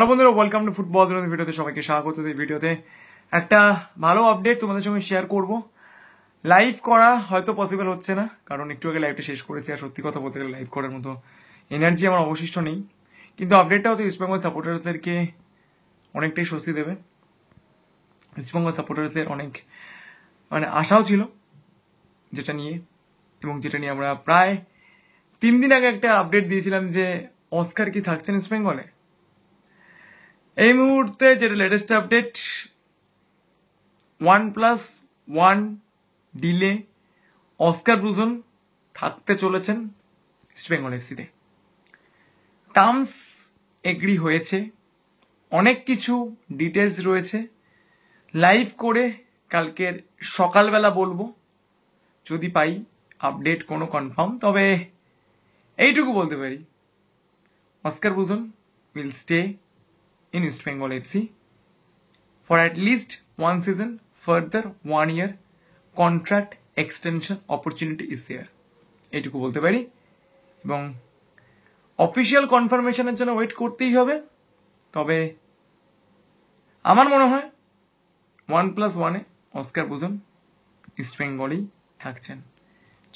Hello বন্ধুরা, welcome to football দুনিয়া ভিডিওতে সবাইকে স্বাগত। এই ভিডিওতে একটা ভালো আপডেট তোমাদের সঙ্গে শেয়ার করব। লাইভ করা হয়তো পসিবল হচ্ছে না, কারণ একটু আগে লাইভটা শেষ করেছি, আর সত্যি কথা বলতে গেলে লাইভ করার মতো এনার্জি আমার অবশিষ্ট নেই। কিন্তু আপডেটটা হয়তো ইস্টবেঙ্গল সাপোর্টার্সদেরকে অনেকটাই স্বস্তি দেবে। ইস্টবেঙ্গল সাপোর্টার্সদের অনেক আশাও ছিল যেটা নিয়ে, এবং যেটা নিয়ে আমরা প্রায় 3 দিন আগে একটা আপডেট দিয়েছিলাম যে অস্কার কি থাকছেন ইস্টবেঙ্গলে। এই মুহূর্তে যেটা latest update, 1+1 delay Oscar Bruzon থাকতে চলেছেন ইস্টবেঙ্গল এফসিতে। টার্মস এগ্রি হয়েছে, অনেক কিছু ডিটেলস রয়েছে, লাইভ করে কালকের সকালবেলা বলবো যদি পাই আপডেট কোনো কনফার্ম। তবে এইটুকু বলতে পারি, Oscar Bruzon will stay in East Bengal FC for at least one season. Further 1 year contract extension opportunity is there. এইটুকু বলতে পারি, এবং অফিসিয়াল কনফার্মেশনের জন্য ওয়েট করতেই হবে। তবে আমার মনে হয় 1+1-এ অস্কার ব্রুজন ইস্ট বেঙ্গলেই থাকছেন।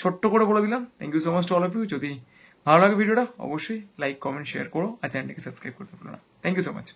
ছোট্ট করে বলে দিলাম। Thank you so much to all of you. যদি ভালো লাগে ভিডিওটা অবশ্যই লাইক, কমেন্ট, শেয়ার করো, আর চ্যানেলটাকে সাবস্ক্রাইব করতে ভুলো না। Thank you so much.